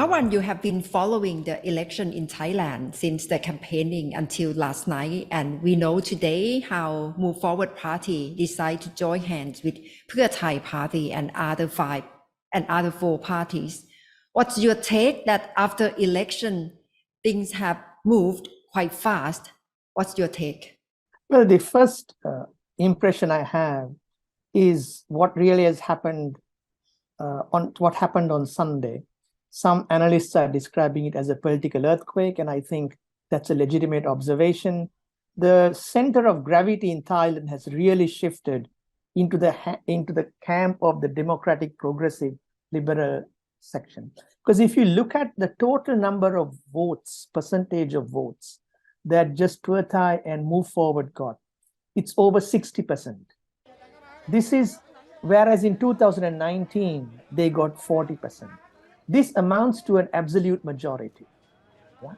Marwaan, you have been following the election in Thailand since the campaigning until last night, and we know today how Move Forward Party decided to join hands with Pheu Thai Party and other four parties. What's your take that after election things have moved quite fast? What's your take? Well, the first impression I have is what really has happened on Sunday. Some analysts are describing it as a political earthquake, and I think that's a legitimate observation. The center of gravity in Thailand has really shifted into the camp of the democratic, progressive, liberal section. Because if you look at the total number of votes, percentage of votes that just Pheu Thai and Move Forward got, it's over 60%. This is, whereas in 2019, they got 40%. This amounts to an absolute majority. Yeah?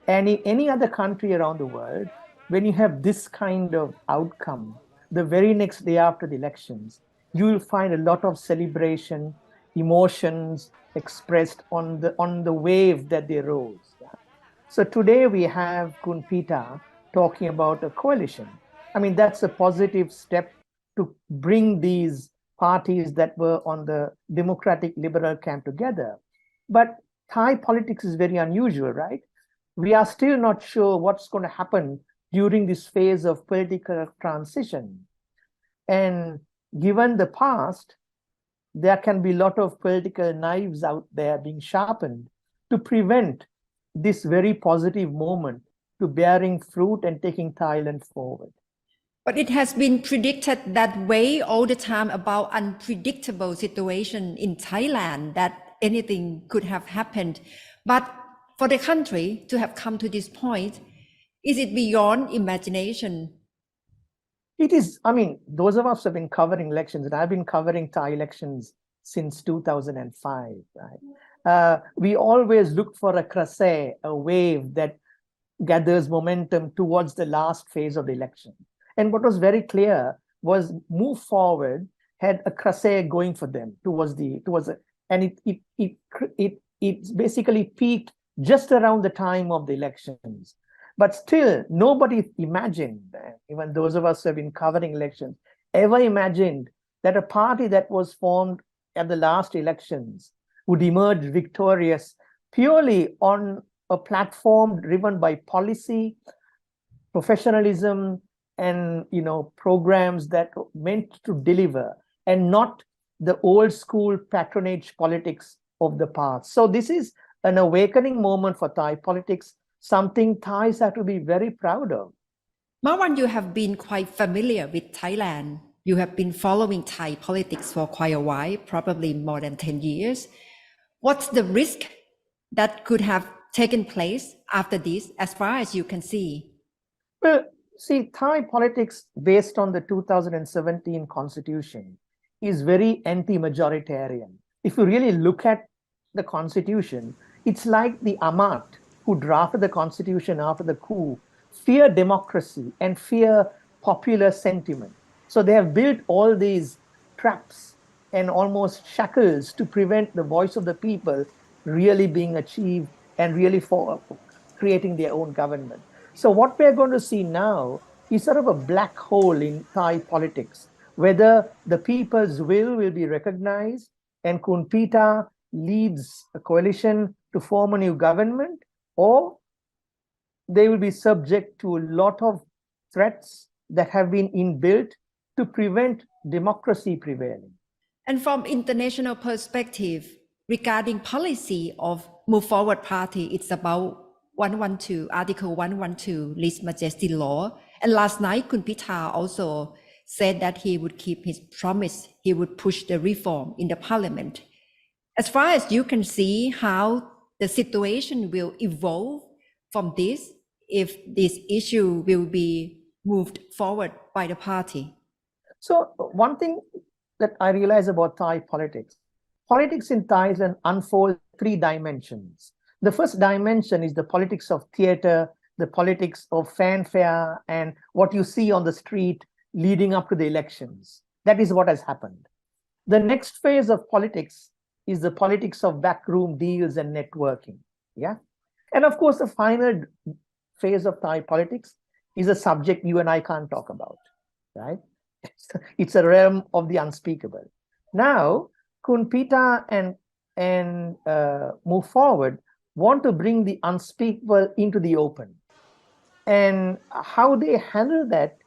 And in any other country around the world, when you have this kind of outcome, the very next day after the elections, you will find a lot of celebration, emotions expressed on the wave that they rose. Yeah? So today we have Kunpita talking about a coalition. I mean, that's a positive step to bring these parties that were on the democratic liberal camp together. But Thai politics is very unusual, right? We are still not sure what's going to happen during this phase of political transition. And given the past, there can be a lot of political knives out there being sharpened to prevent this very positive moment to bearing fruit and taking Thailand forward. But it has been predicted that way all the time about unpredictable situation in Thailand, that anything could have happened. But for the country to have come to this point, is it beyond imagination? It is. I mean, those of us who have been covering elections, and I've been covering Thai elections since 2005, right? We always look for a crusade, a wave that gathers momentum towards the last phase of the election. And what was very clear was Move Forward had a crusade going for them and it basically peaked just around the time of the elections. But still, nobody imagined, even those of us who have been covering elections, ever imagined that a party that was formed at the last elections would emerge victorious purely on a platform driven by policy, professionalism, and programs that were meant to deliver, and not the old school patronage politics of the past. So this is an awakening moment for Thai politics, something Thais have to be very proud of. Marwaan, you have been quite familiar with Thailand. You have been following Thai politics for quite a while, probably more than 10 years. What's the risk that could have taken place after this, as far as you can see? Well, see, Thai politics based on the 2017 constitution is very anti-majoritarian. If you really look at the constitution, it's like the Ahmad who drafted the constitution after the coup fear democracy and fear popular sentiment. So they have built all these traps and almost shackles to prevent the voice of the people really being achieved and really for creating their own government. So what we're going to see now is sort of a black hole in Thai politics, whether the people's will be recognized and Kunpita leads a coalition to form a new government, or they will be subject to a lot of threats that have been inbuilt to prevent democracy prevailing. And from international perspective, regarding policy of Move Forward Party, it's about 112, Article 112, Least Majesty Law. And last night, Kunpita also said that he would keep his promise. He would push the reform in the parliament. As far as you can see how the situation will evolve from this, if this issue will be moved forward by the party. So one thing that I realize about Thai politics in Thailand unfolds three dimensions. The first dimension is the politics of theater, the politics of fanfare, and what you see on the street leading up to the elections. That is what has happened. The next phase of politics is the politics of backroom deals and networking. Yeah. And of course, the final phase of Thai politics is a subject you and I can't talk about, right? It's a realm of the unspeakable. Now, Kunpita and Move Forward want to bring the unspeakable into the open. And how they handle that,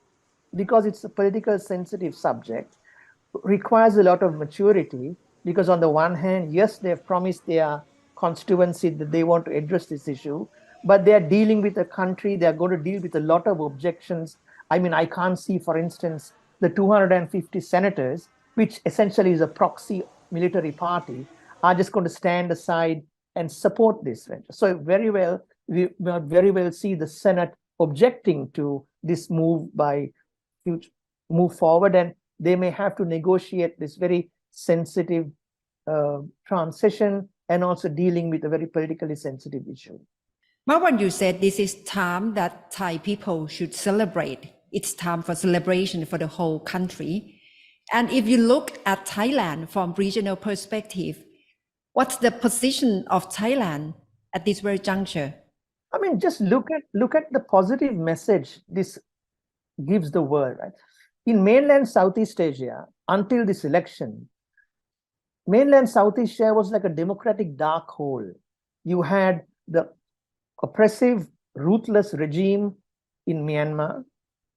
because it's a political sensitive subject, requires a lot of maturity, because on the one hand, yes, they've promised their constituency that they want to address this issue, but they're dealing with a country, they're going to deal with a lot of objections. I mean, I can't see, for instance, the 250 senators, which essentially is a proxy military party, are just going to stand aside and support this venture. So we very well see the Senate objecting to this move by Move Forward, and they may have to negotiate this very sensitive transition and also dealing with a very politically sensitive issue. Marwan, you said this is time that Thai people should celebrate. It's time for celebration for the whole country. And if you look at Thailand from regional perspective, what's the position of Thailand at this very juncture? I mean, just look at the positive message this gives the world, right? In mainland Southeast Asia, until this election, mainland Southeast Asia was like a democratic dark hole. You had the oppressive, ruthless regime in Myanmar.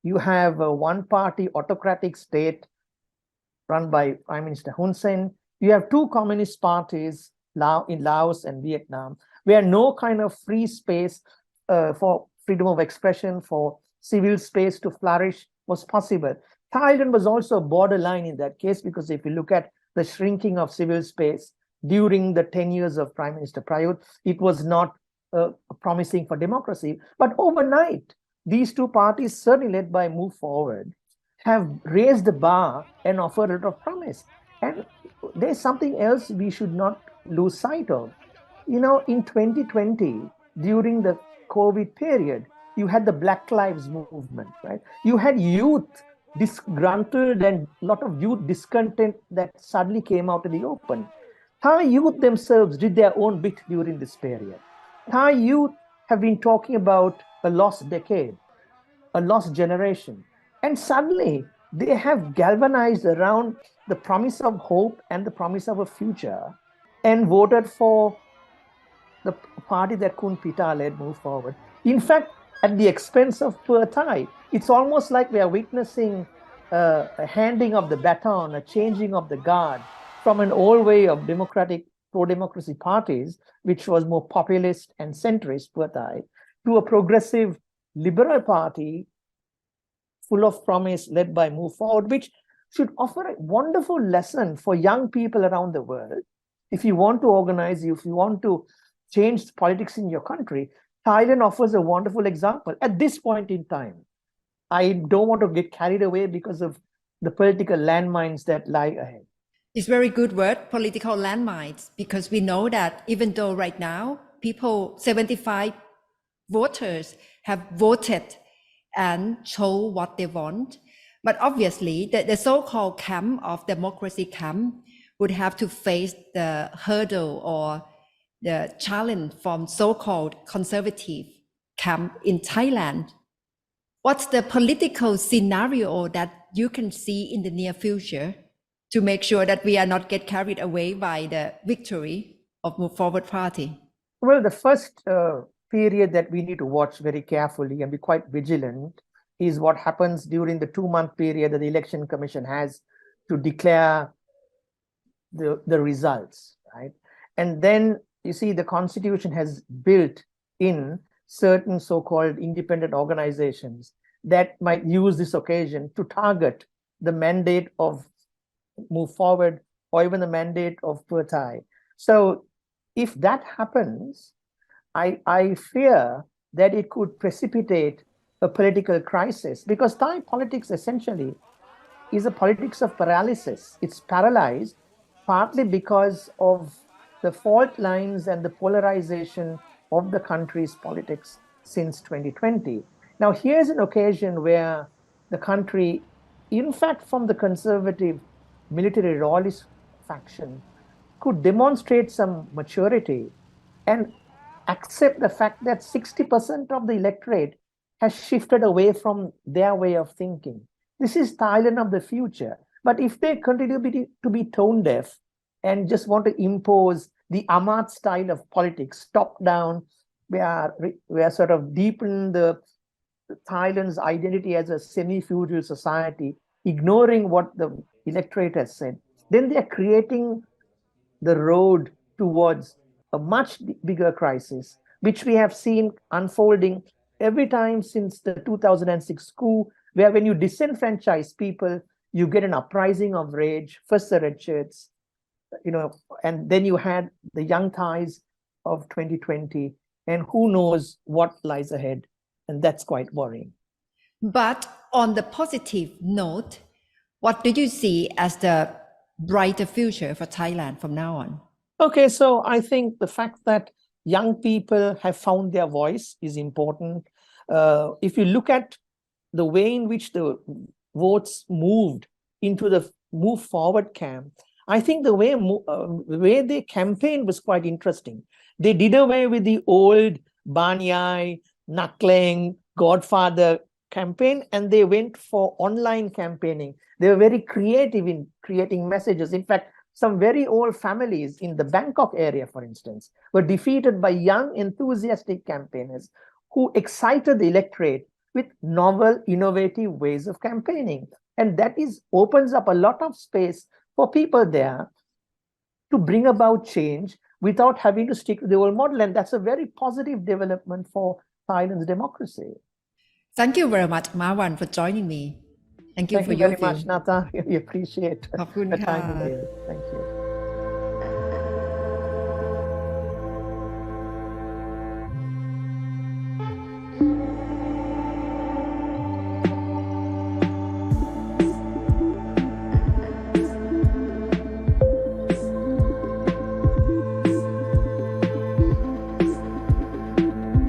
You have a one-party autocratic state run by Prime Minister Hun Sen. You have two communist parties in Laos and Vietnam, where no kind of free space for freedom of expression, for civil space to flourish was possible. Thailand was also borderline in that case, because if you look at the shrinking of civil space during the 10 years of Prime Minister Prayut, it was not promising for democracy. But overnight, these two parties, certainly led by Move Forward, have raised the bar and offered a lot of promise. And there's something else we should not lose sight of. You know, in 2020, during the COVID period, you had the Black Lives Movement, right? You had youth disgruntled and a lot of youth discontent that suddenly came out in the open. Thai youth themselves did their own bit during this period. Thai youth have been talking about a lost decade, a lost generation. And suddenly they have galvanized around the promise of hope and the promise of a future and voted for the party that Kunpita led Move Forward. In fact, at the expense of poor Thai, it's almost like we are witnessing a handing of the baton, a changing of the guard from an old way of democratic, pro-democracy parties, which was more populist and centrist, poor Thai, to a progressive liberal party full of promise led by Move Forward, which should offer a wonderful lesson for young people around the world. If you want to organize, if you want to change politics in your country, Thailand offers a wonderful example at this point in time. I don't want to get carried away because of the political landmines that lie ahead. It's very good word, political landmines, because we know that even though right now people, 75 voters have voted and show what they want, but obviously the so-called camp of democracy camp would have to face the hurdle or the challenge from so-called conservative camp in Thailand. What's the political scenario that you can see in the near future to make sure that we are not get carried away by the victory of Move Forward Party? Well, the first period that we need to watch very carefully and be quite vigilant is what happens during the 2-month period that the Election Commission has to declare the results, right? And then you see the Constitution has built in certain so-called independent organizations that might use this occasion to target the mandate of Move Forward or even the mandate of Pheu Thai. So if that happens, I fear that it could precipitate a political crisis, because Thai politics essentially is a politics of paralysis. It's paralyzed partly because of the fault lines and the polarization of the country's politics since 2020. Now, here's an occasion where the country, in fact, from the conservative military royalist faction, could demonstrate some maturity and accept the fact that 60% of the electorate has shifted away from their way of thinking. This is Thailand of the future. But if they continue to be tone deaf and just want to impose the Ahmad style of politics, top down, where sort of deepen the Thailand's identity as a semi-feudal society, ignoring what the electorate has said, then they are creating the road towards a much bigger crisis, which we have seen unfolding every time since the 2006 coup, where when you disenfranchise people, you get an uprising of rage, first the red shirts, and then you had the young Thais of 2020, and who knows what lies ahead. And that's quite worrying. But on the positive note, what do you see as the brighter future for Thailand from now on? Okay, so I think the fact that young people have found their voice is important. If you look at the way in which the votes moved into the Move Forward camp, I think the way they campaigned was quite interesting. They did away with the old Banyai, Nakleng, Godfather campaign, and they went for online campaigning. They were very creative in creating messages. In fact, some very old families in the Bangkok area, for instance, were defeated by young, enthusiastic campaigners who excited the electorate with novel, innovative ways of campaigning. And that opens up a lot of space for people there to bring about change without having to stick to the old model. And that's a very positive development for Thailand's democracy. Thank you very much, Marwan, for joining me. Thank you Thank for you your very much, view. Nattha. We appreciate ขอบคุณ the ค่ะ time today. Thank you.